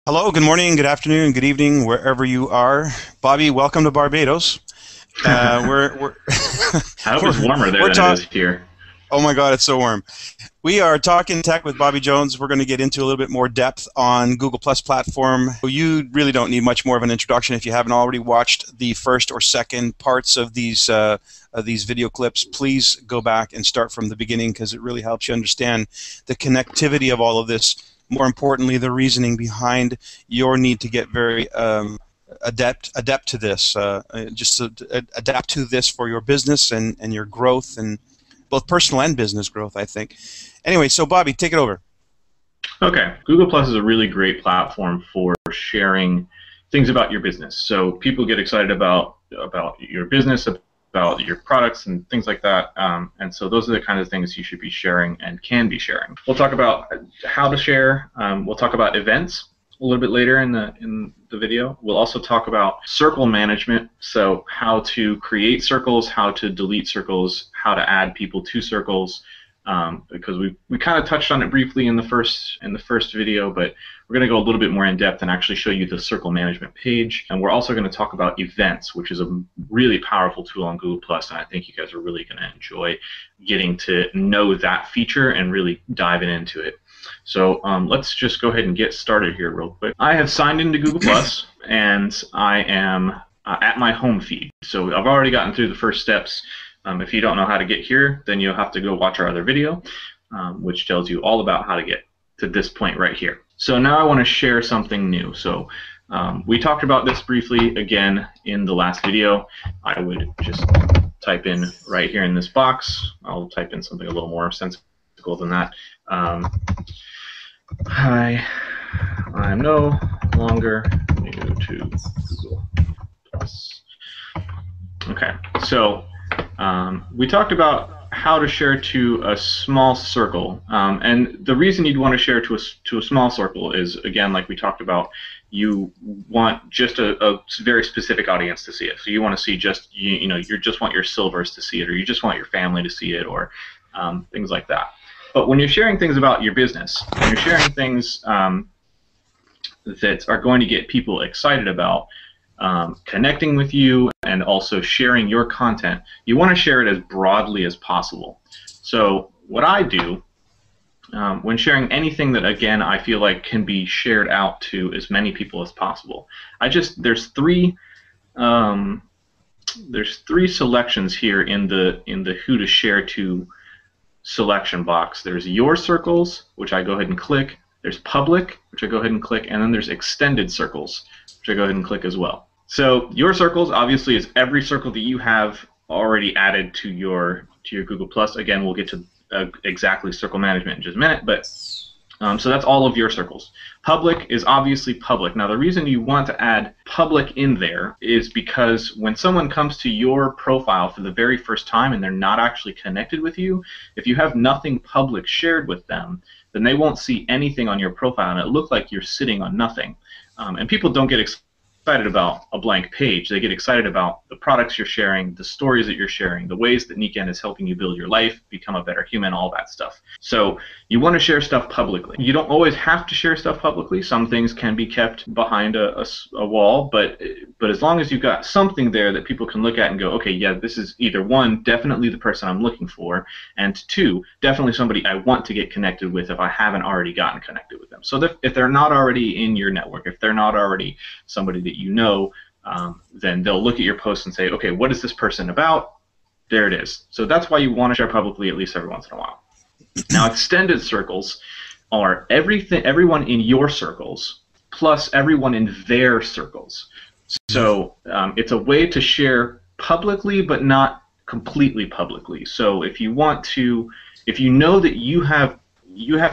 Hello, good morning, good afternoon, good evening, wherever you are. Bobby, welcome to Barbados. We're I hope it's we're warmer there we're than it talking. is here. Oh my God, it's so warm. We are talking tech with Bobby Jones. We're going to get into a little bit more depth on Google Plus platform. You really don't need much more of an introduction if you haven't already watched the first or second parts of these video clips. Please go back and start from the beginning because it really helps you understand the connectivity of all of this. More importantly, the reasoning behind your need to get very adapt to this, just to adapt to this for your business and your growth and both personal and business growth, I think. Anyway, so Bobby, take it over. Okay, Google Plus is a really great platform for sharing things about your business. So people get excited about your business, about your products and things like that. And so those are the kind of things you should be sharing and can be sharing. We'll talk about how to share. We'll talk about events a little bit later in the video. We'll also talk about circle management, so how to create circles, how to delete circles, how to add people to circles, because we kind of touched on it briefly in the first video, but we're going to go a little bit more in depth and actually show you the circle management page. And we're also going to talk about events, which is a really powerful tool on Google Plus, and I think you guys are really going to enjoy getting to know that feature and really diving into it. So let's just go ahead and get started here real quick. I have signed into Google Plus, and I am at my home feed. So I've already gotten through the first steps. If you don't know how to get here, then you'll have to go watch our other video, which tells you all about how to get to this point right here. So now I want to share something new. So we talked about this briefly again in the last video. I would just type in right here in this box. I'll type in something a little more sensible than that. Hi, I'm no longer new to Google Plus. Okay, so we talked about how to share to a small circle, and the reason you'd want to share to a small circle is, again, like we talked about, you want just a very specific audience to see it. So you want to see just you just want your silvers to see it, or you just want your family to see it, or things like that. But when you're sharing things about your business, when you're sharing things that are going to get people excited about connecting with you and also sharing your content, you want to share it as broadly as possible. So what I do when sharing anything that, again, I feel like can be shared out to as many people as possible, there's three selections here in the who to share to selection box. There's your circles, which I go ahead and click. There's public, which I go ahead and click, and then there's extended circles, which I go ahead and click as well. So your circles obviously is every circle that you have already added to your Google Plus. Again, we'll get to exactly circle management in just a minute, but so that's all of your circles. Public is obviously public. Now the reason you want to add public in there is because when someone comes to your profile for the very first time and they're not actually connected with you, if you have nothing public shared with them, then they won't see anything on your profile and it looks like you're sitting on nothing. And people don't get excited about a blank page. They get excited about the products you're sharing, the stories that you're sharing, the ways that Niken is helping you build your life, become a better human, all that stuff. So you want to share stuff publicly. You don't always have to share stuff publicly. Some things can be kept behind a wall, but as long as you've got something there that people can look at and go, okay, yeah, this is either one, definitely the person I'm looking for, and two, definitely somebody I want to get connected with if I haven't already gotten connected with them. So that if they're not already in your network, if they're not already somebody that you know, then they'll look at your post and say, okay, what is this person about? There it is. So that's why you want to share publicly at least every once in a while. Now, extended circles are everyone in your circles plus everyone in their circles. So it's a way to share publicly but not completely publicly. So if you know that you have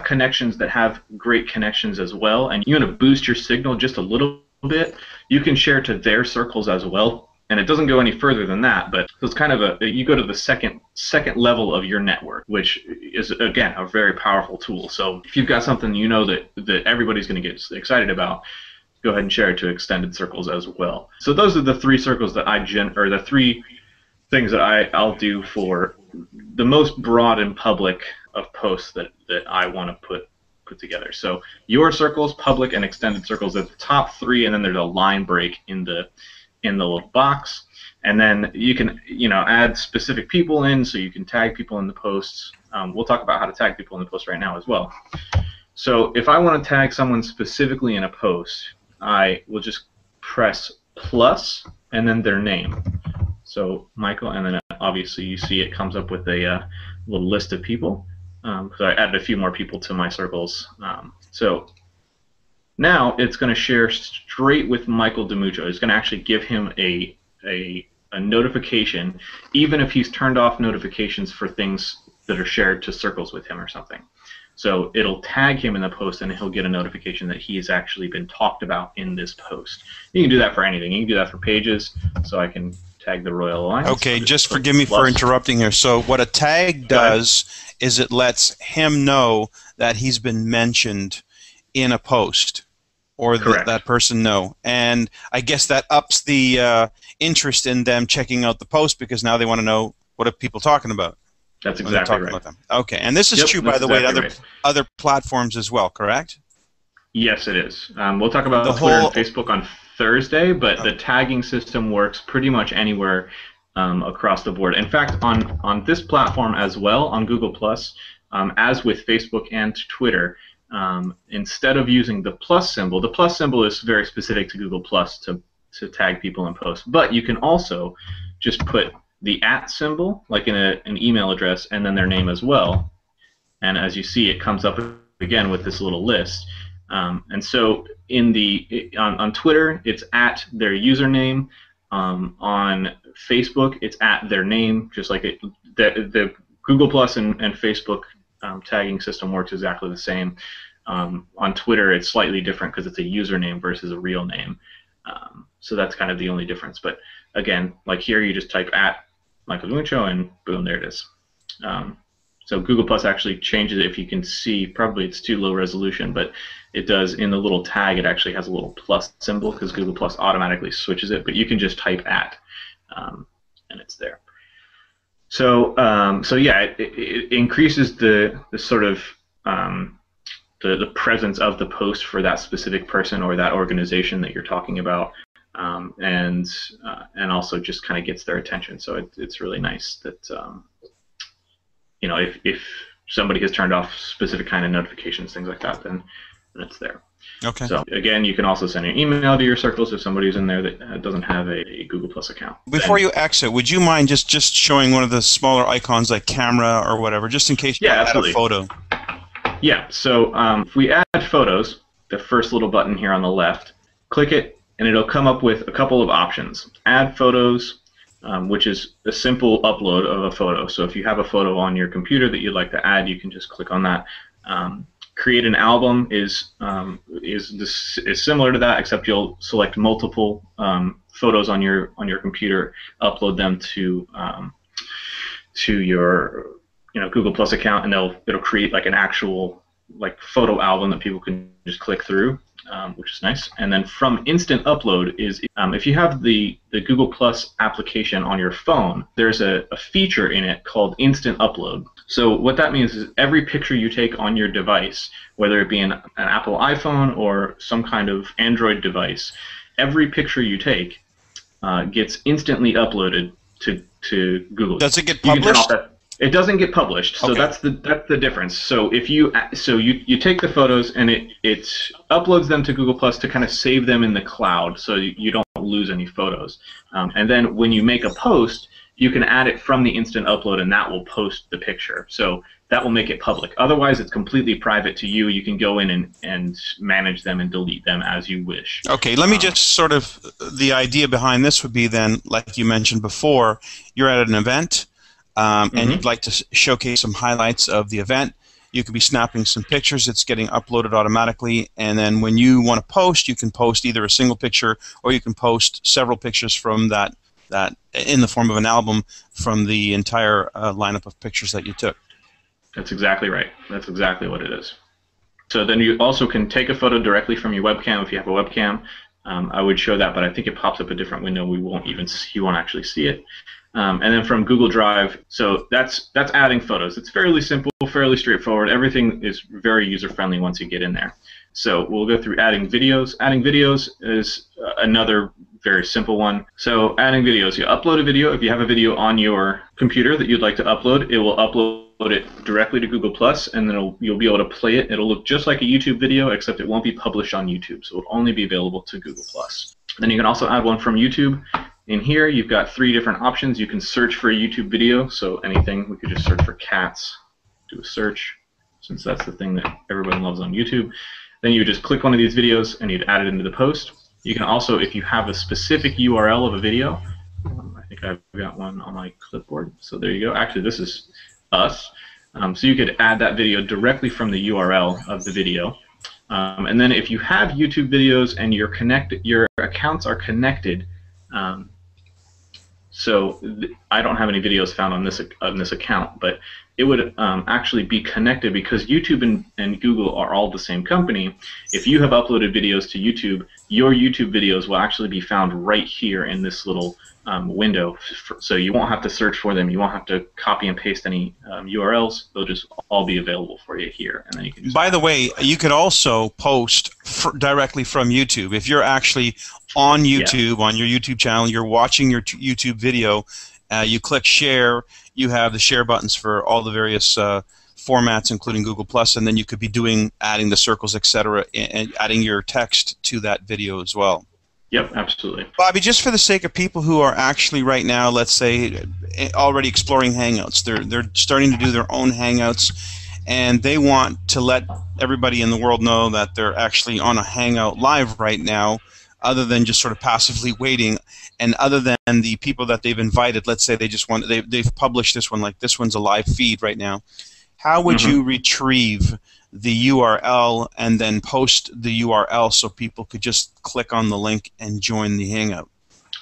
connections that have great connections as well, and you want to boost your signal just a little bit, you can share to their circles as well, and it doesn't go any further than that. But it's kind of you go to the second level of your network, which is, again, a very powerful tool. So if you've got something you know that everybody's going to get excited about, go ahead and share it to extended circles as well. So those are the three circles that the three things that I'll do for the most broad and public of posts that I want to put put together. So your circles, public, and extended circles are the top three, and then there's a line break in the little box. And then you can add specific people in, so you can tag people in the posts. We'll talk about how to tag people in the post right now as well. So if I want to tag someone specifically in a post, I will just press plus and then their name. So Michael, and then obviously you see it comes up with a little list of people. So I added a few more people to my circles. So now it's going to share straight with Michael DiMuccio. It's going to actually give him a notification, even if he's turned off notifications for things that are shared to circles with him or something. So it'll tag him in the post, and he'll get a notification that he has actually been talked about in this post. You can do that for anything. You can do that for pages. So I can tag the Royal Alliance. Okay, just forgive me for interrupting here. So what a tag does is it lets him know that he's been mentioned in a post, or that person know. And I guess that ups the interest in them checking out the post, because now they want to know what are people talking about. That's exactly right. Okay, and this is true, by the way, to other platforms as well, correct? Yes, it is. We'll talk about Twitter and Facebook on Thursday, but the tagging system works pretty much anywhere across the board. In fact, on this platform as well, on Google+, as with Facebook and Twitter, instead of using the plus symbol is very specific to Google+ to tag people in posts, but you can also just put the @ symbol, like in an email address, and then their name as well. And as you see, it comes up again with this little list. And so on Twitter, it's @ their username. On Facebook, it's @ their name, just like the Google Plus and Facebook tagging system works exactly the same. On Twitter, it's slightly different because it's a username versus a real name. So that's kind of the only difference. But again, like here, you just type @ Michael DiMuccio, and boom, there it is. So Google Plus actually changes it. If you can see, probably it's too low resolution, but it does in the little tag. It actually has a little plus symbol because Google Plus automatically switches it. But you can just type @ and it's there. So yeah, it increases the sort of the presence of the post for that specific person or that organization that you're talking about. And also just kind of gets their attention. So it's really nice that if somebody has turned off specific kind of notifications, things like that, then it's there. Okay. So again, you can also send an email to your circles if somebody's in there that doesn't have a Google Plus account. Before you exit, would you mind just showing one of the smaller icons like camera or whatever, just in case you add a photo? Yeah. So if we add photos, the first little button here on the left, click it, and it'll come up with a couple of options. Add photos, which is a simple upload of a photo. So if you have a photo on your computer that you'd like to add, you can just click on that. Create an album is similar to that, except you'll select multiple photos on your computer, upload them to your Google Plus account, and it'll create like an actual photo album that people can just click through. Which is nice. And then from Instant Upload is if you have the Google Plus application on your phone, there's a feature in it called Instant Upload. So what that means is every picture you take on your device, whether it be an Apple iPhone or some kind of Android device, every picture you take gets instantly uploaded to Google. Does it get published? It doesn't get published, so okay. that's the difference. So if you take the photos and it uploads them to Google Plus to kind of save them in the cloud, so you don't lose any photos. And then when you make a post, you can add it from the instant upload, and that will post the picture. So that will make it public. Otherwise, it's completely private to you. You can go in and manage them and delete them as you wish. Okay, let me just sort of, the idea behind this would be then, like you mentioned before, you're at an event. And you'd like to showcase some highlights of the event. You could be snapping some pictures. It's getting uploaded automatically. And then when you want to post, you can post either a single picture or you can post several pictures from that in the form of an album from the entire lineup of pictures that you took. That's exactly right. That's exactly what it is. So then you also can take a photo directly from your webcam if you have a webcam. I would show that, but I think it pops up a different window. You won't actually see it. And then from Google Drive, so that's adding photos. It's fairly simple, fairly straightforward. Everything is very user-friendly once you get in there. So we'll go through adding videos. Adding videos is another very simple one. So adding videos, you upload a video. If you have a video on your computer that you'd like to upload, it will upload it directly to Google+, and then you'll be able to play it. It'll look just like a YouTube video, except it won't be published on YouTube, so it'll only be available to Google+. Then you can also add one from YouTube. In here, you've got 3 different options. You can search for a YouTube video, so anything. We could just search for cats, do a search, since that's the thing that everyone loves on YouTube. Then you just click one of these videos, and you'd add it into the post. You can also, if you have a specific URL of a video, I think I've got one on my clipboard, so there you go. Actually, this is us. So you could add that video directly from the URL of the video. And then if you have YouTube videos and your accounts are connected, so I don't have any videos found on this account, but it would actually be connected because YouTube and Google are all the same company. If you have uploaded videos to YouTube, your YouTube videos will actually be found right here in this little window. So you won't have to search for them. You won't have to copy and paste any URLs. They'll just all be available for you here. And then you can just By the way, you could also post directly from YouTube. If you're actually on YouTube, on your YouTube channel, you're watching your YouTube video, you click share, you have the share buttons for all the various formats, including Google+, and then you could be adding the circles, etc., and adding your text to that video as well. Yep, absolutely. Bobby, just for the sake of people who are actually right now, let's say, already exploring Hangouts, they're starting to do their own Hangouts, and they want to let everybody in the world know that they're actually on a Hangout live right now, other than just sort of passively waiting, and other than the people that they've invited. Let's say they've published this one, like this one's a live feed right now. How would you retrieve the URL and then post the URL so people could just click on the link and join the Hangout?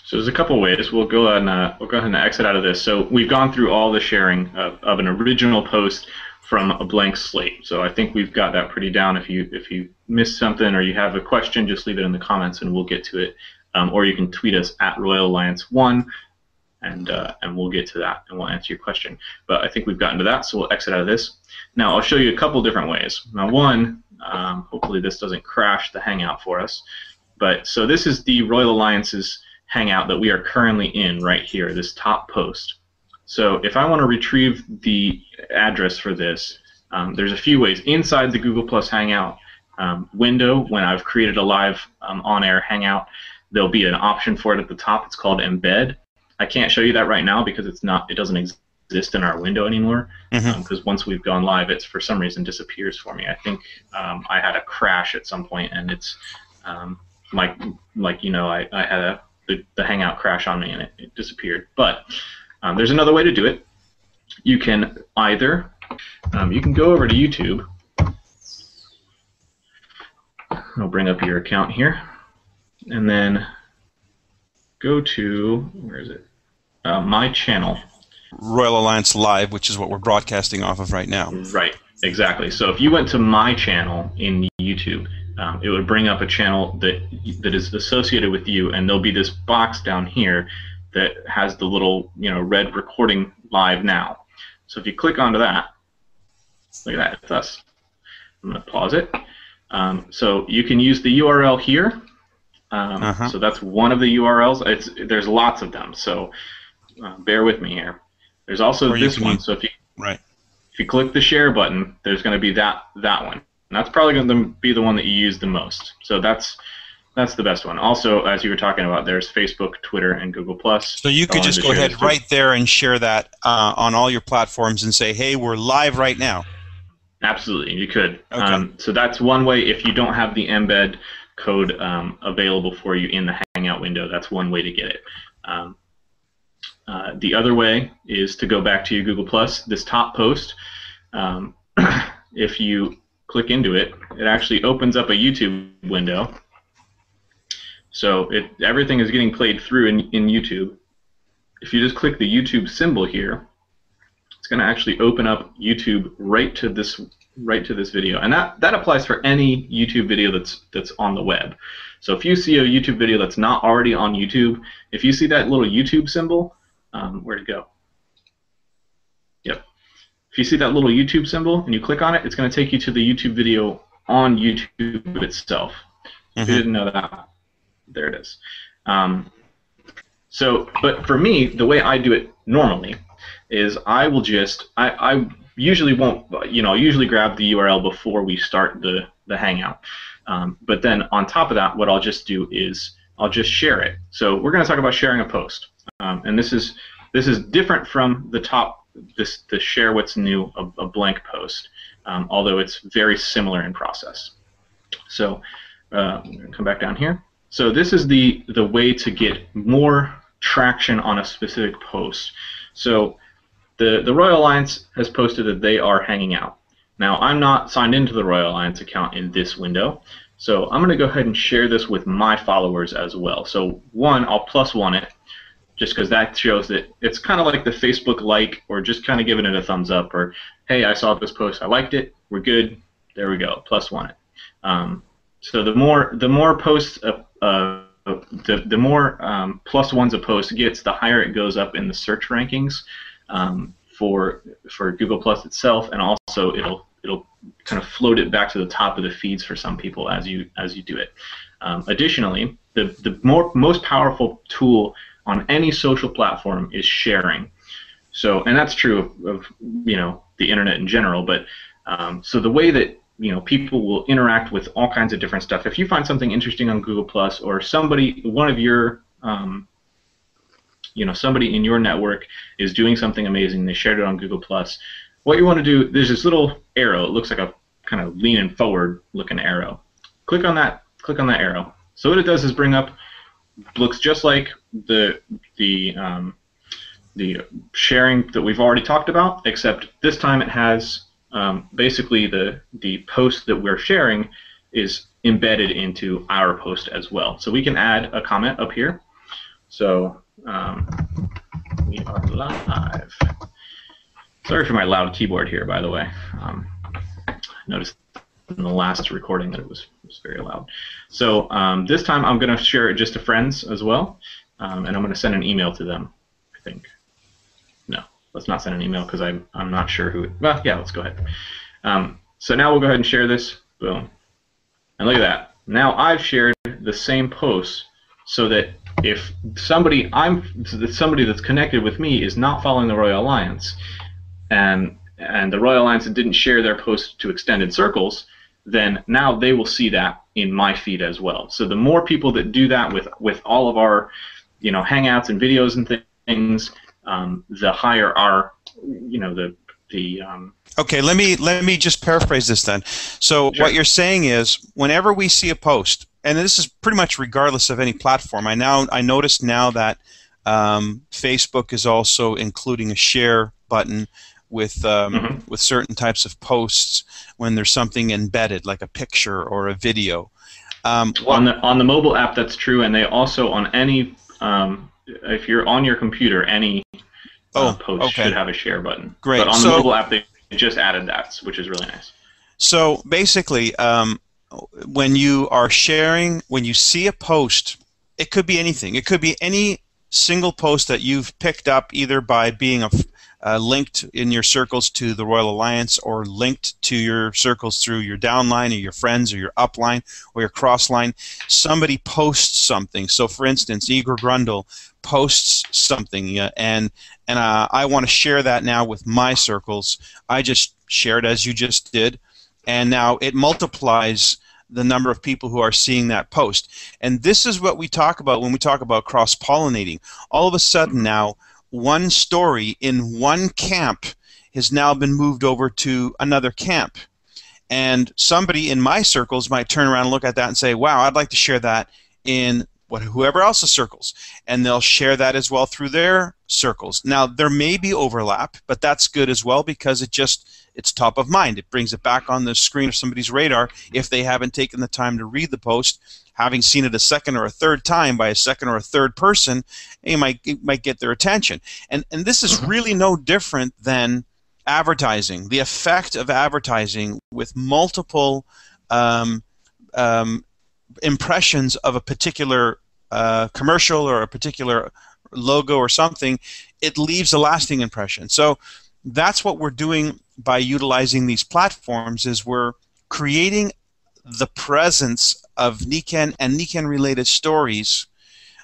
So there's a couple ways. We'll go ahead and exit out of this. So we've gone through all the sharing of an original post from a blank slate. So I think we've got that pretty down. If you missed something or you have a question, just leave it in the comments and we'll get to it. Or you can tweet us at Royal Alliance 1 and we'll get to that and we'll answer your question. But I think we've gotten to that, so we'll exit out of this. Now I'll show you a couple different ways. Now one, hopefully this doesn't crash the Hangout for us. But so this is the Royal Alliance's Hangout that we are currently in right here, this top post. So if I want to retrieve the address for this, there's a few ways. Inside the Google Plus Hangout window, when I've created a live on-air Hangout, there'll be an option for it at the top. It's called Embed. I can't show you that right now because it doesn't exist in our window anymore. Because once we've gone live, it's for some reason disappears for me. I think I had a crash at some point, and it's like you know, I had the Hangout crash on me, and it disappeared. But there's another way to do it. You can either you can go over to YouTube. I'll bring up your account here, and then go to, where is it? My channel. Royal Alliance Live, which is what we're broadcasting off of right now. Right, exactly. So if you went to my channel in YouTube, it would bring up a channel that is associated with you, and there'll be this box down here that has the little, you know, red recording live now. So if you click onto that, look at that, it's us. I'm going to pause it. So you can use the URL here. So that's one of the URLs. There's lots of them, so bear with me here. There's also this one. So if you click the share button, there's going to be that one. And that's probably going to be the one that you use the most. So that's the best one. Also, as you were talking about, there's Facebook, Twitter, and Google+. So you could just go ahead right there and share that on all your platforms and say, hey, we're live right now. Absolutely, you could. Okay. So that's one way. If you don't have the embed code available for you in the Hangout window, that's one way to get it. The other way is to go back to your Google+, this top post. If you click into it, it actually opens up a YouTube window. So everything is getting played through in YouTube. If you just click the YouTube symbol here, it's going to actually open up YouTube right to this video, and that applies for any YouTube video that's on the web. So if you see a YouTube video that's not already on YouTube, if you see that little YouTube symbol, Where'd it go? Yep. If you see that little YouTube symbol and you click on it, it's going to take you to the YouTube video on YouTube itself. If you didn't know that, there it is. But for me, the way I do it normally is I will just, I usually won't, usually grab the URL before we start the Hangout. But then on top of that, what I'll just do is I'll just share it. So we're going to talk about sharing a post, and this is different from the share what's new, a blank post, although it's very similar in process. So I'm going to come back down here. So this is the way to get more traction on a specific post. So the Royal Alliance has posted that they are hanging out. Now, I'm not signed into the Royal Alliance account in this window, so I'm going to go ahead and share this with my followers as well. So one, I'll +1 it, just because that shows that it's kind of like the Facebook like, or just kind of giving it a thumbs up, or hey, I saw this post, I liked it, we're good, there we go, +1 it. So the more posts, the more +1s a post gets, the higher it goes up in the search rankings for Google Plus itself, and also it'll kind of float it back to the top of the feeds for some people as you do it. Additionally, the most powerful tool on any social platform is sharing. So, and that's true of the internet in general. But so the way that people will interact with all kinds of different stuff. If you find something interesting on Google Plus, or somebody, one of your somebody in your network is doing something amazing, they shared it on Google Plus, what you want to do, there's this little arrow, it looks like a kind of leaning forward looking arrow. Click on that arrow. So what it does is bring up, looks just like the sharing that we've already talked about, except this time it has basically the post that we're sharing is embedded into our post as well. So we can add a comment up here. So we are live. Sorry for my loud keyboard here, by the way. I noticed in the last recording that it was very loud. So this time I'm going to share it just to friends as well, and I'm going to send an email to them, I think. No, let's not send an email because I'm not sure who. Well, yeah, let's go ahead. So now we'll go ahead and share this. Boom. And look at that. Now I've shared the same post so that if somebody that's connected with me is not following the Royal Alliance, and the Royal Alliance didn't share their post to extended circles, then now they will see that in my feed as well. So the more people that do that with all of our Hangouts and videos and things, the higher our Okay, let me just paraphrase this then. So Sure. What you're saying is, whenever we see a post, and this is pretty much regardless of any platform. I noticed now that Facebook is also including a share button with with certain types of posts when there's something embedded, like a picture or a video. On the mobile app, that's true, and they also on any if you're on your computer, any post should have a share button. Great. But on the mobile app, they just added that, which is really nice. So basically, when you are sharing, when you see a post, it could be anything. It could be any single post that you've picked up either by being linked in your circles to the Royal Alliance, or linked to your circles through your downline or your friends or your upline or your crossline. Somebody posts something. So for instance, Igor Grundle posts something, and I want to share that now with my circles. I just share it as you just did, and now it multiplies the number of people who are seeing that post. And this is what we talk about when we talk about cross-pollinating. All of a sudden now, one story in one camp has now been moved over to another camp. And somebody in my circles might turn around and look at that and say, wow, I'd like to share that in whoever else's circles. And they'll share that as well through their circles. Now, there may be overlap, but that's good as well, because it's top of mind. It brings it back on the screen of somebody's radar if they haven't taken the time to read the post. Having seen it a second or a third time by a second or a third person, it might get their attention. And this is really no different than advertising. The effect of advertising with multiple impressions of a particular commercial or a particular logo or something it leaves a lasting impression. So that's what we're doing by utilizing these platforms, is we're creating the presence of Nikken and Nikken-related stories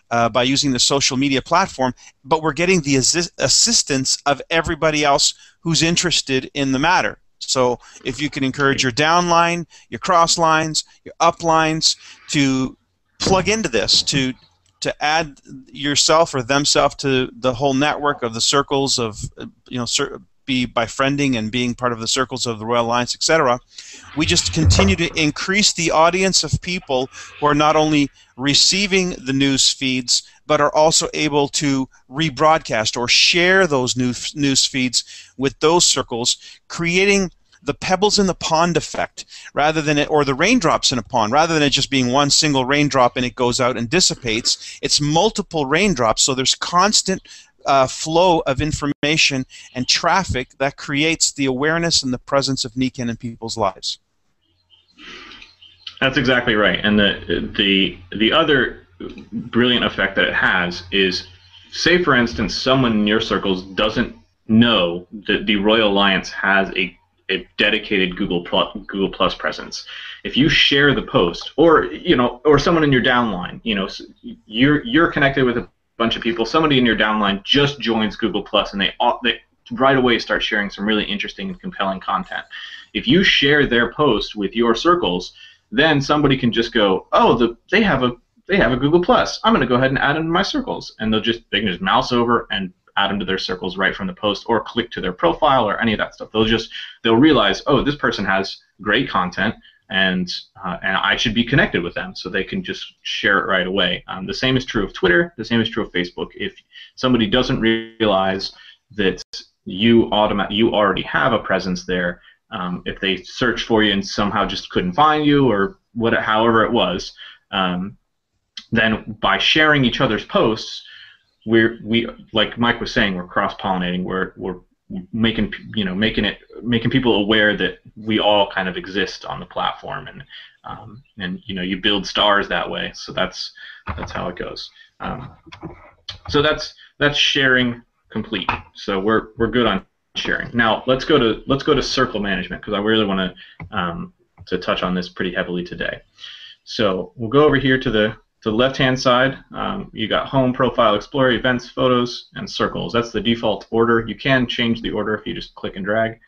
by using the social media platform, but we're getting the assistance of everybody else who's interested in the matter. So if you can encourage your downline, your cross lines, your uplines to plug into this, to add yourself or themselves to the whole network of the circles of, be befriending and being part of the circles of the Royal Alliance, etc. We just continue to increase the audience of people who are not only receiving the news feeds, but are also able to rebroadcast or share those news feeds with those circles, creating the pebbles in the pond effect, rather than or the raindrops in a pond, rather than it just being one single raindrop and it goes out and dissipates. It's multiple raindrops, so there's constant flow of information and traffic that creates the awareness and the presence of Nikken in people's lives. That's exactly right. And the other brilliant effect that it has is, say for instance, someone in your circles doesn't know that the Royal Alliance has a dedicated Google Plus presence. If you share the post, or someone in your downline, you're connected with a bunch of people, somebody in your downline just joins Google Plus, and they right away start sharing some really interesting and compelling content. If you share their post with your circles, then somebody can just go, oh, they have a Google Plus. I'm going to go ahead and add them to my circles, and they can just mouse over and add them to their circles right from the post, or click to their profile, or any of that stuff. They'll realize, oh, this person has great content, and I should be connected with them, so they can just share it right away. The same is true of Twitter. The same is true of Facebook. If somebody doesn't realize that you already have a presence there, if they search for you and somehow just couldn't find you, or however it was, then by sharing each other's posts, we like Mike was saying, we're cross-pollinating. We're making people aware that we all kind of exist on the platform, and you build stars that way. So that's how it goes. So that's sharing complete. So we're good on sharing. Now let's go to circle management, because I really want to touch on this pretty heavily today. So we'll go over here to the left-hand side. You got home, profile, explorer, events, photos, and circles. That's the default order. You can change the order if you just click and drag,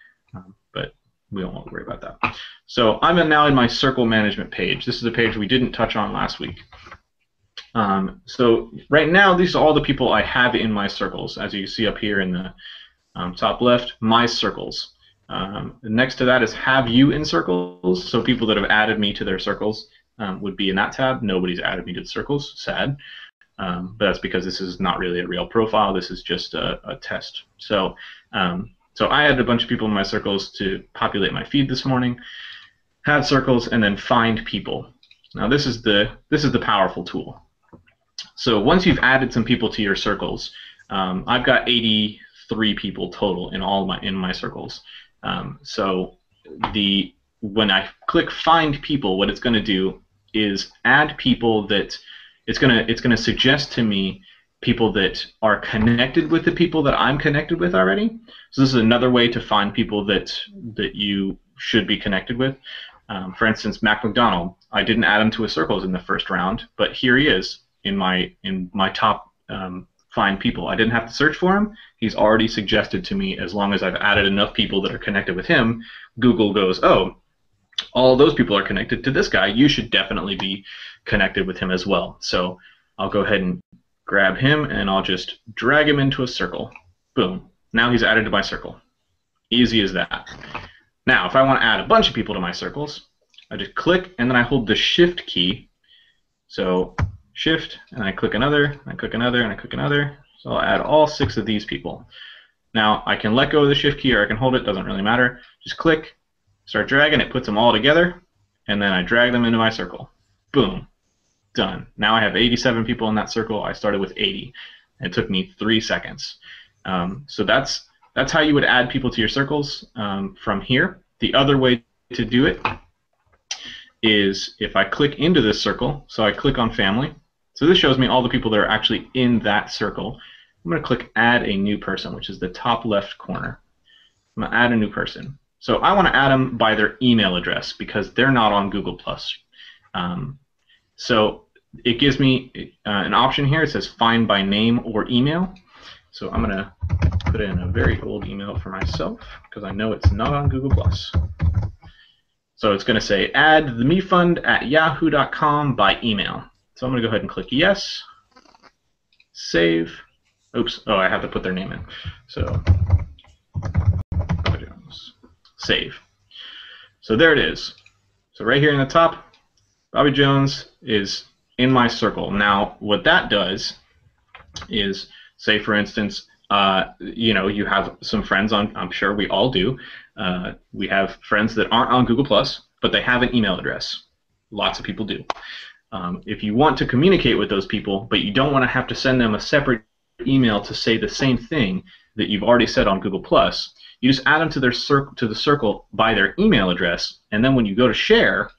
but we don't want to worry about that. So I'm now in my circle management page. This is a page we didn't touch on last week. So right now, these are all the people I have in my circles. As you can see up here in the top left, my circles. Next to that is have you in circles. So people that have added me to their circles would be in that tab. Nobody's added me to the circles. Sad. But that's because this is not really a real profile. This is just a test. So I added a bunch of people in my circles to populate my feed this morning. Have circles, and then find people. Now this is the powerful tool. So once you've added some people to your circles, I've got 83 people total in my circles. So when I click find people, what it's going to do is add people that it's going to suggest to me people that are connected with the people that I'm connected with already. So this is another way to find people that you should be connected with. For instance, Mac McDonald, I didn't add him to his circles in the first round, but here he is in my top find people. I didn't have to search for him. He's already suggested to me. As long as I've added enough people that are connected with him, Google goes, oh, all those people are connected to this guy. You should definitely be connected with him as well. So I'll go ahead and grab him, and I'll just drag him into a circle. Boom. Now he's added to my circle. Easy as that. Now, if I want to add a bunch of people to my circles, I just click, and then I hold the Shift key. So Shift, and I click another, and I click another, and I click another. So I'll add all 6 of these people. Now, I can let go of the Shift key, or I can hold it. Doesn't really matter. Just click, start dragging. It puts them all together, and then I drag them into my circle. Boom. Done. Now I have 87 people in that circle. I started with 80. It took me 3 seconds. So that's how you would add people to your circles from here. The other way to do it is if I click into this circle, so I click on family. So this shows me all the people that are actually in that circle. I'm going to click Add a New Person, which is the top left corner. I'm going to add a new person. So I want to add them by their email address because they're not on Google+. So it gives me an option here. It says find by name or email. So I'm going to put in a very old email for myself because I know it's not on Google+. So it's going to say add the mefund@yahoo.com by email. So I'm going to go ahead and click yes, save. Oops, oh, I have to put their name in. So save. So there it is. So right here in the top, Bobby Jones is in my circle. Now, what that does is, say for instance, you know, you have some friends on, I'm sure we all do. We have friends that aren't on Google+, but they have an email address. Lots of people do. If you want to communicate with those people, but you don't want to have to send them a separate email to say the same thing that you've already said on Google+, you just add them to the circle by their email address, and then when you go to share,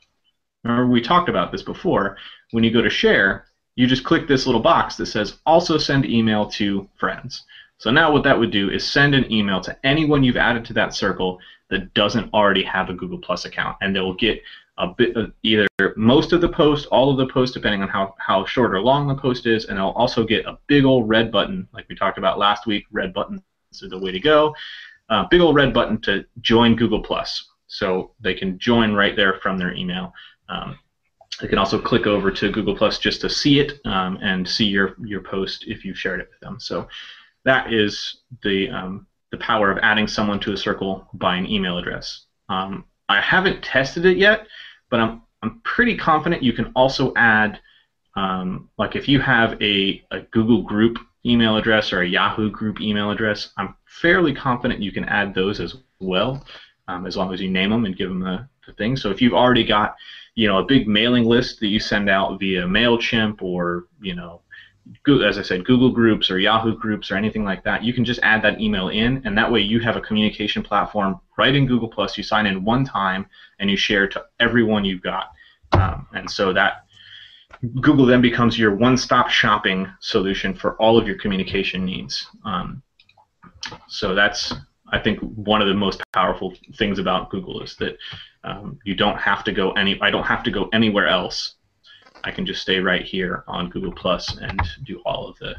remember we talked about this before, when you go to share, you just click this little box that says also send email to friends. So now what that would do is send an email to anyone you've added to that circle that doesn't already have a Google+ account, and they will get a bit of either most of the post, all of the post, depending on how short or long the post is, and they'll also get a big old red button, like we talked about last week. Red buttons are the way to go. Big old red button to join Google+, so they can join right there from their email. They can also click over to Google+ just to see it and see your post if you've shared it with them. So that is the power of adding someone to a circle by an email address. I haven't tested it yet, but I'm pretty confident you can also add, like if you have a Google group email address or a Yahoo group email address, I'm fairly confident you can add those as well, as long as you name them and give them the thing. So if you've already got, you know, a big mailing list that you send out via MailChimp or, you know, as I said, Google Groups or Yahoo Groups or anything like that, you can just add that email in, and that way you have a communication platform right in Google+. You sign in one time, and you share to everyone you've got. And so that Google then becomes your one-stop shopping solution for all of your communication needs. So that's, I think, one of the most powerful things about Google is that you don't have to go I don't have to go anywhere else. I can just stay right here on Google+ and do all of the.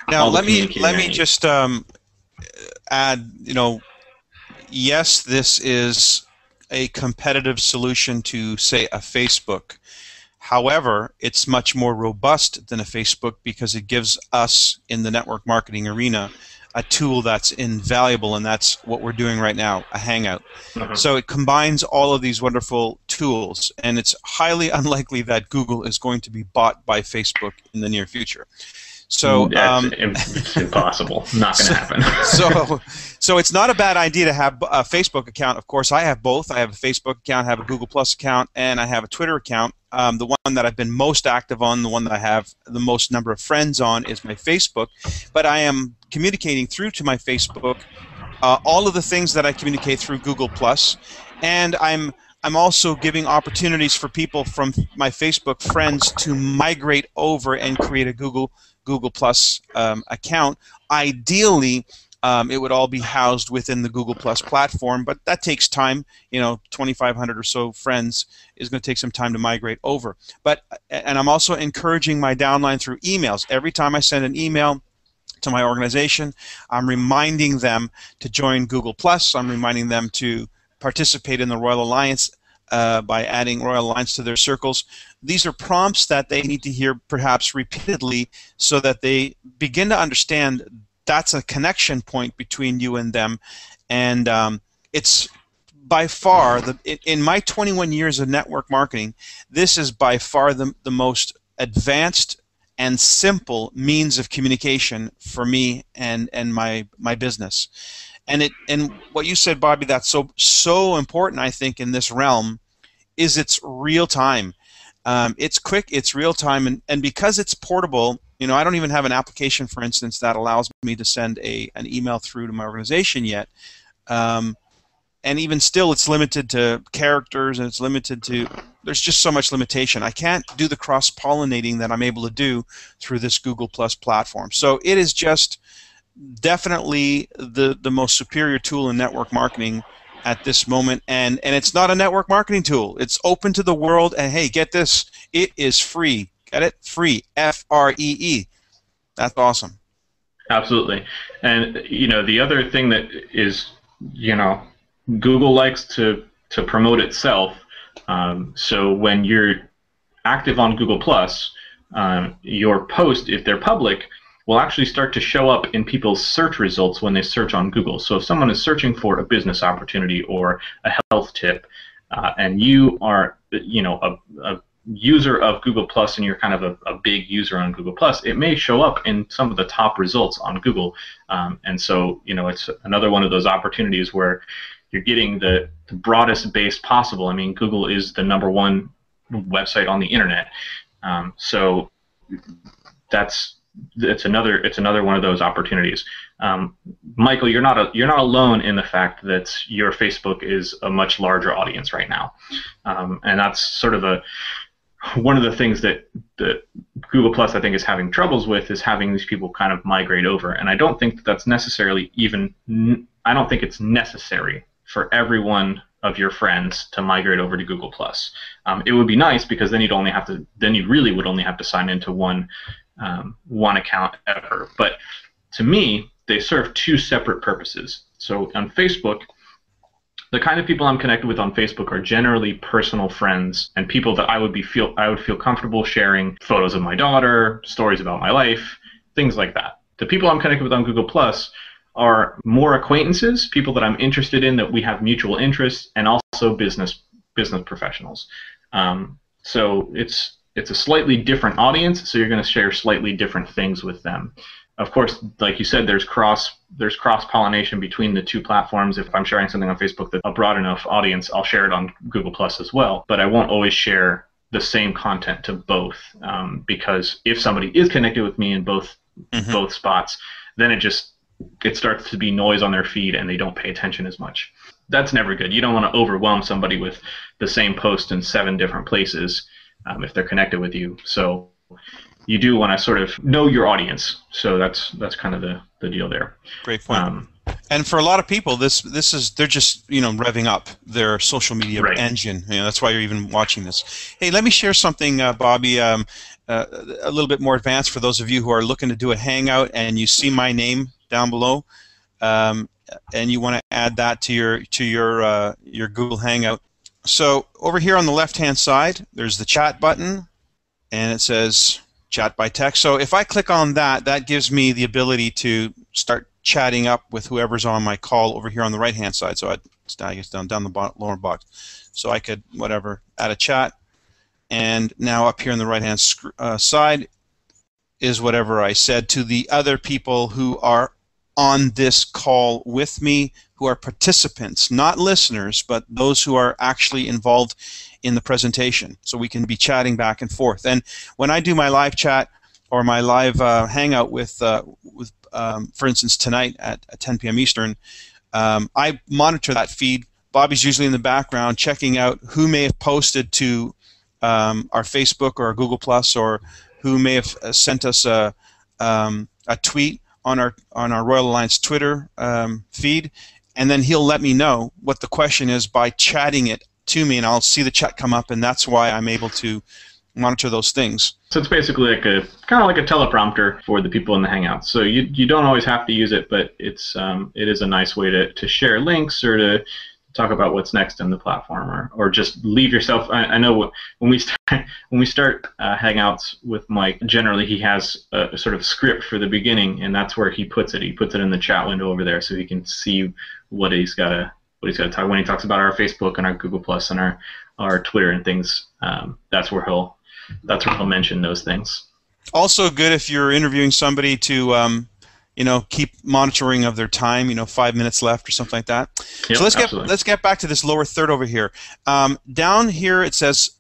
Now let me just add. You know, yes, this is a competitive solution to, say, a Facebook. However, it's much more robust than a Facebook because it gives us in the network marketing arena a tool that's invaluable, and that's what we're doing right now, a Hangout. So it combines all of these wonderful tools, and it's highly unlikely that Google is going to be bought by Facebook in the near future. So it's impossible. Not going to happen. So it's not a bad idea to have a Facebook account. Of course, I have both. I have a Facebook account, I have a Google+ account, and I have a Twitter account. The one that I've been most active on, the one that I have the most number of friends on, is my Facebook. But I am communicating through to my Facebook all of the things that I communicate through Google+, and I'm also giving opportunities for people from my Facebook friends to migrate over and create a Google+ account. Ideally, it would all be housed within the Google+ platform, but that takes time. You know, 2,500 or so friends is going to take some time to migrate over. And I'm also encouraging my downline through emails. Every time I send an email to my organization, I'm reminding them to join Google+. I'm reminding them to participate in the Royal Alliance by adding Royal Alliance to their circles. These are prompts that they need to hear perhaps repeatedly so that they begin to understand that's a connection point between you and them. And it's by far, in my 21 years of network marketing, this is by far the most advanced and simple means of communication for me and my business. And what you said, Bobby, that's so important, I think, in this realm, is it's real time. It's quick, it's real time, and because it's portable, you know, I don't even have an application, for instance, that allows me to send an email through to my organization yet. And even still, it's limited to characters, and it's limited to, there's just so much limitation. I can't do the cross-pollinating that I'm able to do through this Google+ platform. So it is just definitely the most superior tool in network marketing at this moment, and it's not a network marketing tool. It's open to the world, and hey, get this, it is free. Get it? Free. Free. That's awesome. Absolutely. And the other thing that is, you know, Google likes to promote itself. So when you're active on Google Plus, your post, if they're public, will actually start to show up in people's search results when they search on Google. So if someone is searching for a business opportunity or a health tip, and you are, a user of Google Plus, and you're kind of a big user on Google Plus, it may show up in some of the top results on Google. And so, it's another one of those opportunities where you're getting the broadest base possible. I mean, Google is the #1 website on the internet. So it's another one of those opportunities. Michael, you're not alone in the fact that your Facebook is a much larger audience right now, and that's sort of one of the things that Google Plus, I think, is having troubles with, is having these people kind of migrate over. And I don't think that's necessarily I don't think it's necessary for every one of your friends to migrate over to Google Plus. It would be nice, because then you really would only have to sign into one account ever. But to me, they serve two separate purposes. So on Facebook, the kind of people I'm connected with on Facebook are generally personal friends and people that I would feel comfortable sharing photos of my daughter, stories about my life, things like that. The people I'm connected with on Google Plus are more acquaintances, people that I'm interested in, that we have mutual interests, and also business professionals. So it's a slightly different audience, so you're going to share slightly different things with them. Of course, like you said, there's cross-pollination between the two platforms. If I'm sharing something on Facebook that's a broad enough audience, I'll share it on Google Plus as well. But I won't always share the same content to both, because if somebody is connected with me in both spots, then it starts to be noise on their feed and they don't pay attention as much. That's never good. You don't want to overwhelm somebody with the same post in 7 different places if they're connected with you. So you do want to sort of know your audience. So that's kind of the deal there. Great point. And for a lot of people, they're just revving up their social media engine. That's why you're even watching this. Hey, let me share something, Bobby, a little bit more advanced for those of you who are looking to do a Hangout and you see my name down below, and you want to add that to your Google Hangout. So over here on the left-hand side, there's the chat button, and it says chat by text. So if I click on that, that gives me the ability to start chatting up with whoever's on my call over here on the right-hand side. So I guess down the lower box. So I could, add a chat. And now up here on the right-hand side is whatever I said to the other people who are on this call with me, who are participants, not listeners, but those who are actually involved in the presentation. So we can be chatting back and forth. And when I do my live chat or my live hangout with for instance, tonight at 10 p.m. Eastern, I monitor that feed. Bobby's usually in the background checking out who may have posted to our Facebook or our Google Plus, or who may have sent us a tweet on our Royal Alliance Twitter feed, and then he'll let me know what the question is by chatting it to me, and I'll see the chat come up, and that's why I'm able to monitor those things. So it's basically kind of like a teleprompter for the people in the Hangouts. So you don't always have to use it, but it is a nice way to share links or to talk about what's next in the platform, or just leave yourself. I know when we start Hangouts with Mike, generally he has a sort of script for the beginning, and that's where he puts it. He puts it in the chat window over there, so he can see what he's got to talk when he talks about our Facebook and our Google Plus and our Twitter and things. That's where he'll mention those things. Also good if you're interviewing somebody to keep monitoring of their time, 5 minutes left or something like that. Yep, so let's get back to this lower third over here. Down here it says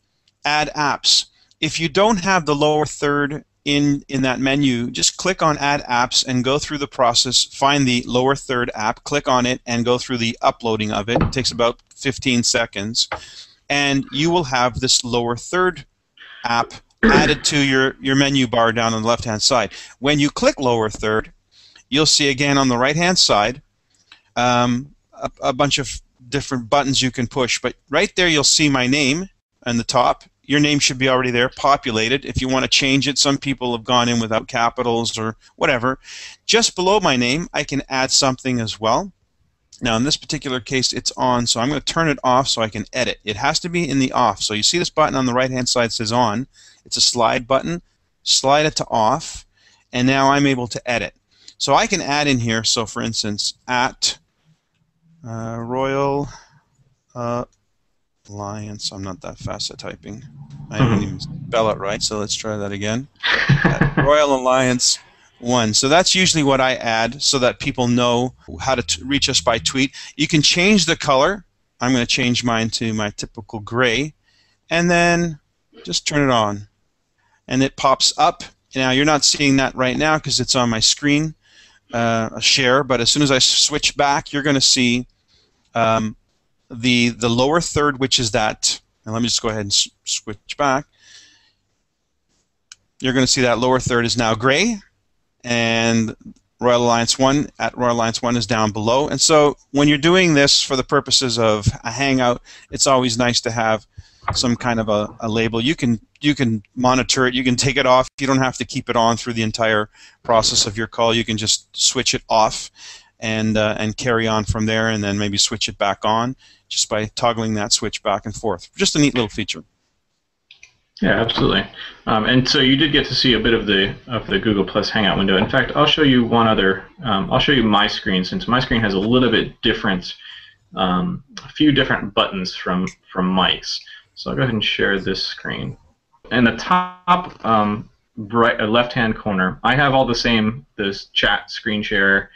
add apps. If you don't have the lower third in that menu, just click on add apps and go through the process, find the lower third app, click on it, and go through the uploading of it. It takes about 15 seconds. And you will have this lower third app added to your menu bar down on the left-hand side. When you click lower third, you'll see again on the right-hand side a bunch of different buttons you can push. But right there you'll see my name on the top. Your name should be already there, populated. If you want to change it, some people have gone in without capitals or whatever. Just below my name, I can add something as well. Now, in this particular case, it's on, so I'm going to turn it off so I can edit. It has to be in the off. So you see this button on the right-hand side says on. It's a slide button. Slide it to off, and now I'm able to edit. So I can add in here, so for instance, at Royal Alliance. I'm not that fast at typing. I didn't even spell it right, so let's try that again. Royal Alliance 1. So that's usually what I add so that people know how to reach us by tweet. You can change the color. I'm going to change mine to my typical gray, and then just turn it on. And it pops up. Now, you're not seeing that right now because it's on my screen, share, but as soon as I switch back, you're going to see the lower third, which is that, and let me just go ahead and switch back. You're going to see that lower third is now gray, and Royal Alliance 1 at Royal Alliance 1 is down below. And so when you're doing this for the purposes of a Hangout, it's always nice to have some kind of a label. You can monitor it. You can take it off. You don't have to keep it on through the entire process of your call. You can just switch it off and carry on from there, and then maybe switch it back on just by toggling that switch back and forth. Just a neat little feature. Yeah, absolutely. And so you did get to see a bit of the Google Plus Hangout window. In fact, I'll show you one other. I'll show you my screen, since my screen has a little bit different, a few different buttons from Mike's. So I'll go ahead and share this screen. In the top right left-hand corner, I have all the same, this chat, screen share,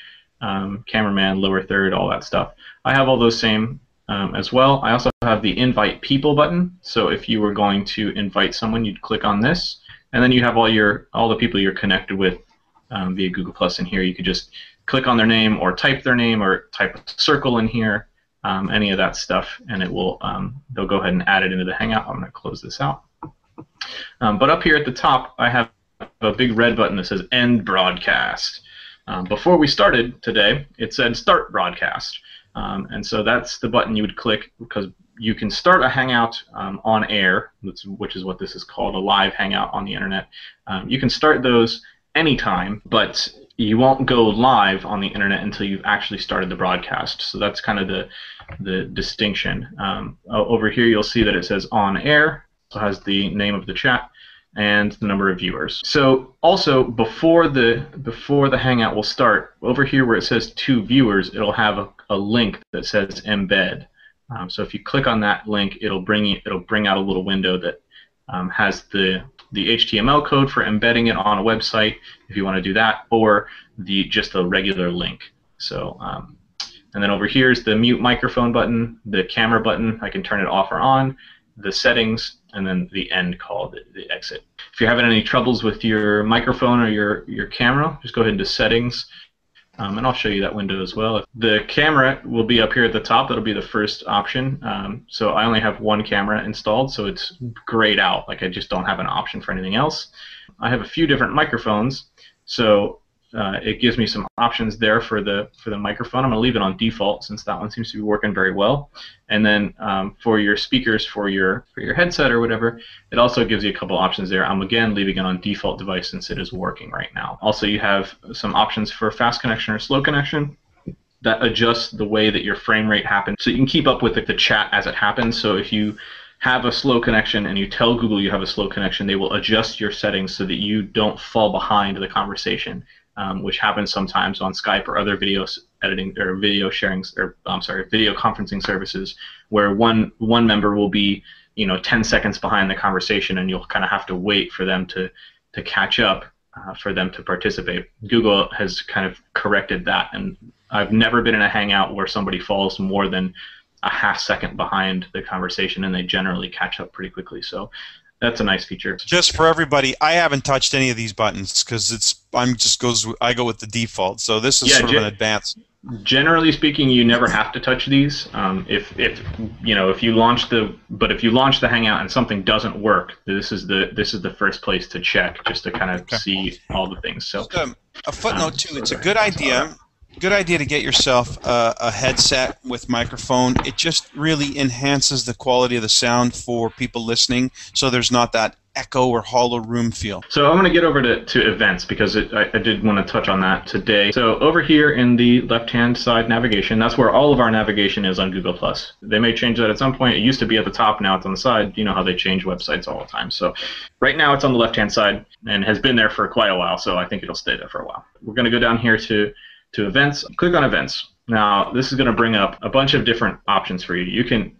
cameraman, lower third, all that stuff. I have all those same as well. I also have the invite people button. So if you were going to invite someone, you'd click on this, and then you have all the people you're connected with via Google Plus in here. You could just click on their name or type their name or type a circle in here. Any of that stuff, and it will they'll go ahead and add it into the Hangout. I'm going to close this out. But up here at the top, I have a big red button that says End Broadcast. Before we started today, it said Start Broadcast, and so that's the button you would click, because you can start a Hangout on air, which is what this is called, a live Hangout on the internet. You can start those anytime, but you won't go live on the internet until you've actually started the broadcast. So that's kind of the distinction. Over here you'll see that it says on air. It has the name of the chat and the number of viewers. So also before the Hangout will start, over here where it says to viewers, it'll have a link that says embed. So if you click on that link, it'll bring out a little window that has the HTML code for embedding it on a website if you want to do that, or just a regular link. So and then over here is the mute microphone button, the camera button. I can turn it off or on, the settings, and then the end call, the exit. If you're having any troubles with your microphone or your camera, just go ahead into settings, and I'll show you that window as well. The camera will be up here at the top. That'll be the first option. So I only have one camera installed, so it's grayed out. Like, I just don't have an option for anything else. I have a few different microphones, so it gives me some options there for the microphone. I'm going to leave it on default since that one seems to be working very well. And then for your speakers, for your headset or whatever, it also gives you a couple options there. I'm again leaving it on default device since it is working right now. Also, you have some options for fast connection or slow connection that adjusts the way that your frame rate happens, so you can keep up with the chat as it happens. So if you have a slow connection and you tell Google you have a slow connection, they will adjust your settings so that you don't fall behind the conversation. Which happens sometimes on Skype or other video editing or video sharing, or video conferencing services, where one member will be 10 seconds behind the conversation, and you'll kind of have to wait for them to catch up for them to participate. Google has kind of corrected that, and I've never been in a Hangout where somebody falls more than a half second behind the conversation, and they generally catch up pretty quickly. So that's a nice feature. Just for everybody, I haven't touched any of these buttons because I go with the default. So this is sort of an advanced. Generally speaking, you never have to touch these. If you launch the Hangout and something doesn't work, this is the first place to check, just to kind of see all the things. So just a footnote too. It's a good idea. Good idea to get yourself a headset with microphone. It just really enhances the quality of the sound for people listening, so there's not that echo or hollow room feel. So I'm going to get over to events, because I did want to touch on that today. So over here in the left-hand side navigation, that's where all of our navigation is on Google+. They may change that at some point. It used to be at the top, now it's on the side. You know how they change websites all the time. So right now it's on the left-hand side and has been there for quite a while, so I think it'll stay there for a while. We're going to go down here to events. Click on events. Now this is going to bring up a bunch of different options for you.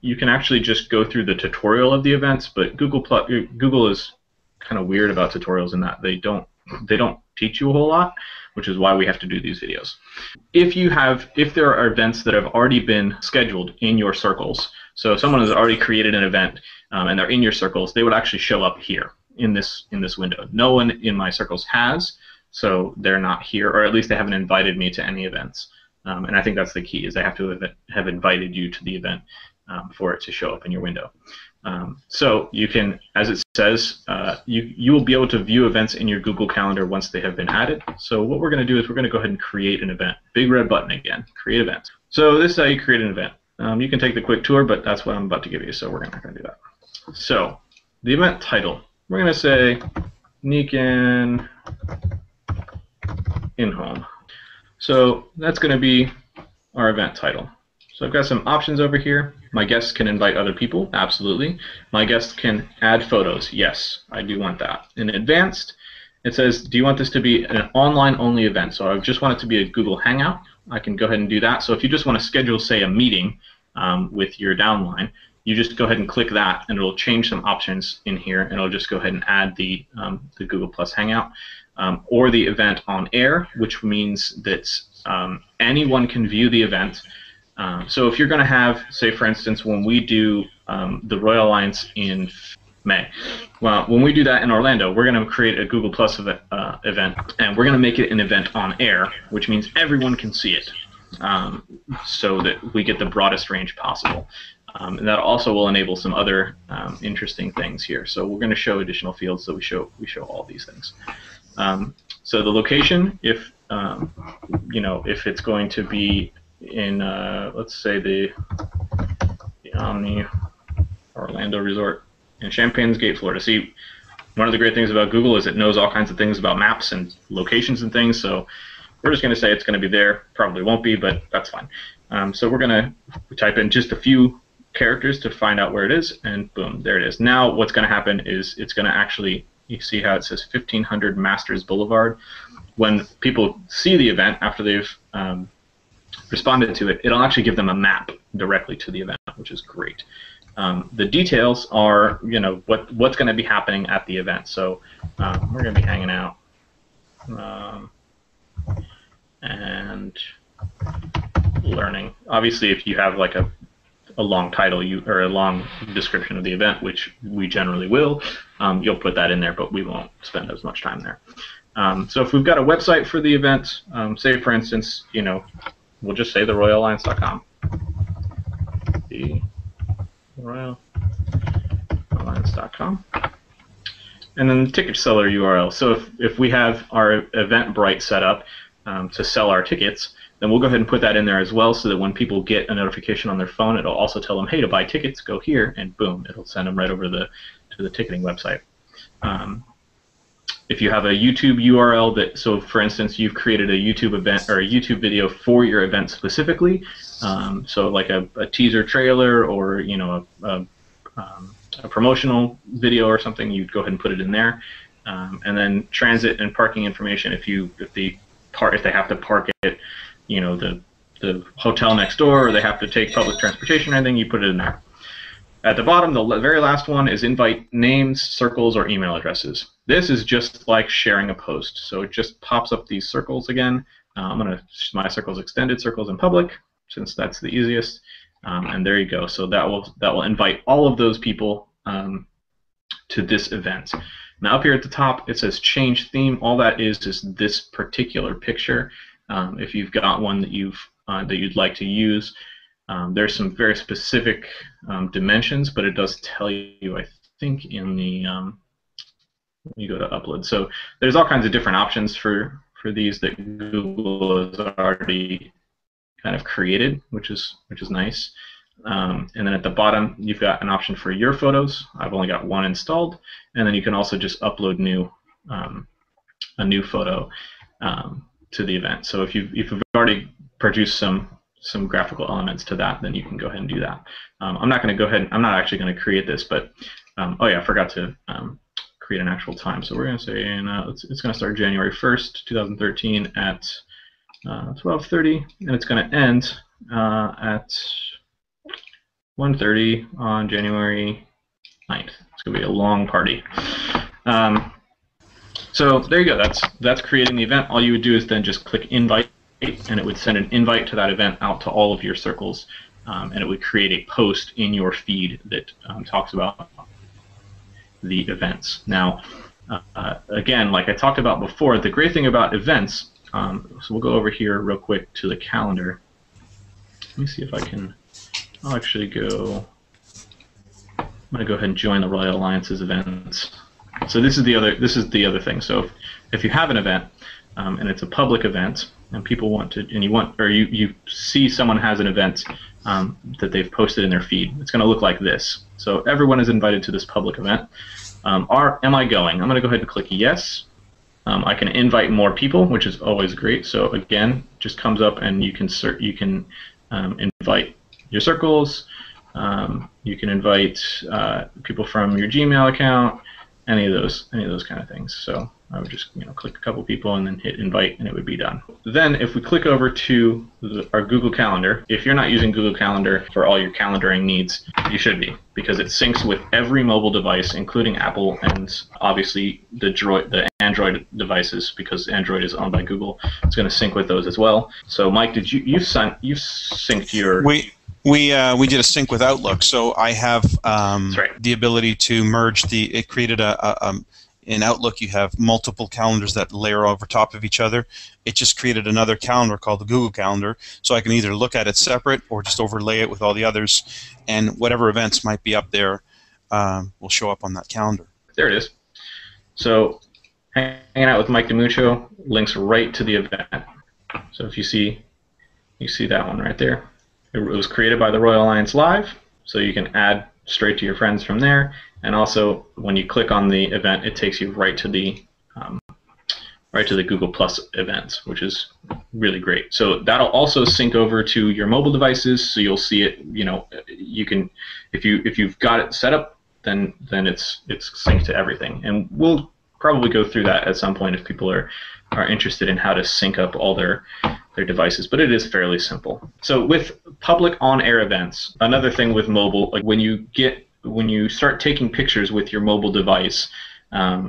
You can actually just go through the tutorial of the events, but Google is kind of weird about tutorials in that they don't teach you a whole lot, which is why we have to do these videos. If there are events that have already been scheduled in your circles, so if someone has already created an event and they're in your circles, they would actually show up here in this window. No one in my circles has, so they're not here, or at least they haven't invited me to any events. And I think that's the key, is they have to have invited you to the event for it to show up in your window. So you can, as it says, you will be able to view events in your Google Calendar once they have been added. So what we're going to do is we're going to go ahead and create an event. Big red button again, create event. So this is how you create an event. You can take the quick tour, but that's what I'm about to give you, so we're not going to do that. So the event title, we're going to say Nikan in home. So that's going to be our event title. So I've got some options over here. My guests can invite other people, absolutely. My guests can add photos, yes, I do want that. In advanced, it says, do you want this to be an online-only event? So I just want it to be a Google Hangout. I can go ahead and do that. So if you just want to schedule, say, a meeting with your downline, you just go ahead and click that, and it'll change some options in here, and it'll just go ahead and add the Google Plus Hangout. Or the event on air, which means that anyone can view the event. So if you're going to have, say for instance, when we do the Royal Alliance in May, well, when we do that in Orlando, we're going to create a Google Plus event, and we're going to make it an event on air, which means everyone can see it, so that we get the broadest range possible. And that also will enable some other interesting things here. So we're going to show additional fields, so we show all these things. So the location, if if it's going to be in, let's say the Omni Orlando Resort in Champaign's Gate, Florida. See, one of the great things about Google is it knows all kinds of things about maps and locations and things. So we're just going to say it's going to be there. Probably won't be, but that's fine. So we're going to type in just a few characters to find out where it is, and boom, there it is. Now what's going to happen is it's going to actually, you see how it says 1500 Masters Boulevard. When people see the event after they've responded to it, it'll actually give them a map directly to the event, which is great. The details are, what's going to be happening at the event. So we're going to be hanging out and learning. Obviously, if you have like a long title or a long description of the event, which we generally will, you'll put that in there, but we won't spend as much time there. So if we've got a website for the event, say for instance, we'll just say theroyalalliance.com. theroyalalliance.com. And then the ticket seller URL. So if we have our Eventbrite set up to sell our tickets, then we'll go ahead and put that in there as well, so that when people get a notification on their phone, it'll also tell them, hey, to buy tickets, go here, and boom, it'll send them right over to the ticketing website. If you have a YouTube URL so for instance, you've created a YouTube event or a YouTube video for your event specifically, so like a teaser trailer or a promotional video or something, you'd go ahead and put it in there, and then transit and parking information. If they have to park at the hotel next door, or they have to take public transportation or anything, you put it in there. At the bottom, the very last one is invite names, circles, or email addresses. This is just like sharing a post. So it just pops up these circles again. I'm going to my circles extended, circles in public, since that's the easiest. And there you go. So that will invite all of those people to this event. Now up here at the top, it says change theme. All that is this particular picture. If you've got one that you've that you'd like to use. There's some very specific dimensions, but it does tell you, I think, in the when you go to upload. So there's all kinds of different options for these that Google has already kind of created, which is nice. And then at the bottom, you've got an option for your photos. I've only got one installed, and then you can also just upload a new photo to the event. So if you've already produced some graphical elements to that, then you can go ahead and do that. I'm not going to go ahead. I'm not actually going to create this, but oh yeah, I forgot to create an actual time. So we're going to say it's going to start January 1st, 2013 at 12:30, and it's going to end at 1:30 on January 9th. It's going to be a long party. So there you go. That's creating the event. All you would do is then just click invite, and it would send an invite to that event out to all of your circles, and it would create a post in your feed that talks about the events. Now, again, like I talked about before, the great thing about events, so we'll go over here real quick to the calendar. Let me see if I can. I'll actually go. I'm going to go ahead and join the Royal Alliance's events. So this is the other thing. So if you have an event and it's a public event and people want to, and you see someone has an event that they've posted in their feed, it's going to look like this. So everyone is invited to this public event. Am I going? I'm going to go ahead and click yes. I can invite more people, which is always great. So again, just comes up and you can invite your circles. You can invite people from your Gmail account, any of those kind of things. So I would just click a couple people and then hit invite, and it would be done. Then if we click over to our Google Calendar, if you're not using Google Calendar for all your calendaring needs, you should be, because it syncs with every mobile device, including Apple and obviously the Android devices, because Android is owned by Google. It's going to sync with those as well. So Mike, you synced your? We did a sync with Outlook, so I have That's right. the ability to merge it created in Outlook you have multiple calendars that layer over top of each other. It just created another calendar called the Google Calendar, so I can either look at it separate or just overlay it with all the others, and whatever events might be up there will show up on that calendar. There it is. So hanging out with Mike DiMuccio links right to the event. So if you see that one right there. It was created by the Royal Alliance Live, so you can add straight to your friends from there. And also, when you click on the event, it takes you right to the Google Plus events, which is really great. So that'll also sync over to your mobile devices, so you'll see it. You can, if you've got it set up, then it's synced to everything. And we'll probably go through that at some point if people are interested in how to sync up all their devices, but it is fairly simple. So with public on-air events, another thing with mobile, like when you start taking pictures with your mobile device,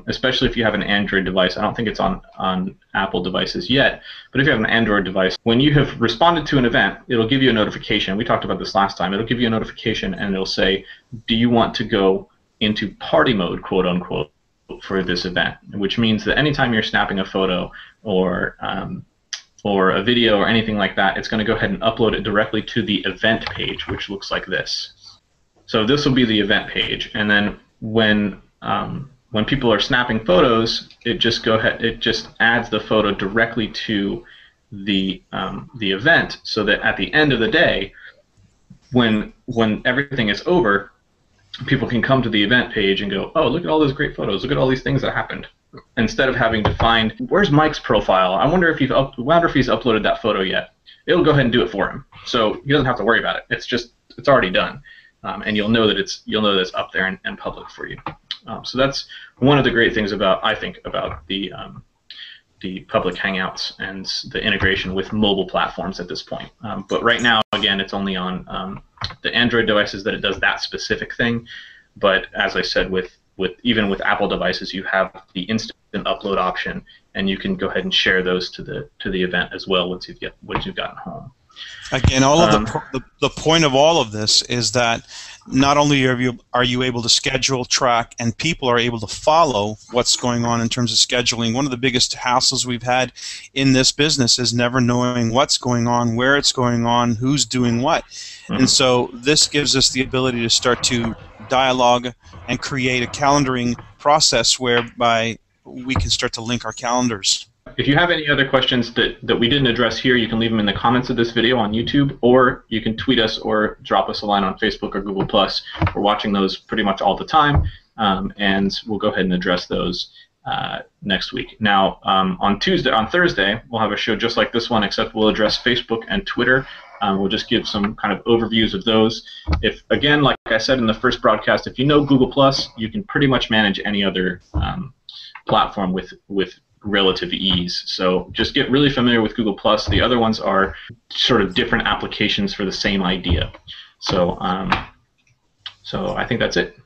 especially if you have an Android device, I don't think it's on Apple devices yet, but if you have an Android device, when you have responded to an event, it'll give you a notification. We talked about this last time. It'll give you a notification and it'll say, do you want to go into party mode, quote unquote, for this event, which means that anytime you're snapping a photo or a video or anything like that, it's going to go ahead and upload it directly to the event page, which looks like this. So this will be the event page, and then when people are snapping photos, it just adds the photo directly to the event, so that at the end of the day, when everything is over, people can come to the event page and go, oh, look at all those great photos, look at all these things that happened. Instead of having to find, where's Mike's profile? I wonder if he's uploaded that photo yet. It'll go ahead and do it for him, so he doesn't have to worry about it. It's already done, and you'll know that it's up there and public for you. So that's one of the great things about the public Hangouts and the integration with mobile platforms at this point. But right now, again, it's only on the Android devices that it does that specific thing. But as I said, even with Apple devices, you have the instant upload option, and you can go ahead and share those to the event as well once you've gotten home. Again, all of the point of all of this is that not only are you able to schedule, track, and people are able to follow what's going on in terms of scheduling. One of the biggest hassles we've had in this business is never knowing what's going on, where it's going on, who's doing what. And so this gives us the ability to start to dialogue and create a calendaring process whereby we can start to link our calendars. If you have any other questions that we didn't address here, you can leave them in the comments of this video on YouTube, or you can tweet us or drop us a line on Facebook or Google+. We're watching those pretty much all the time, and we'll go ahead and address those next week. Now, on Thursday, we'll have a show just like this one, except we'll address Facebook and Twitter. We'll just give some kind of overviews of those. If, again, like I said in the first broadcast, if you know Google+, you can pretty much manage any other platform with relative ease. So just get really familiar with Google+. The other ones are sort of different applications for the same idea. So, so I think that's it.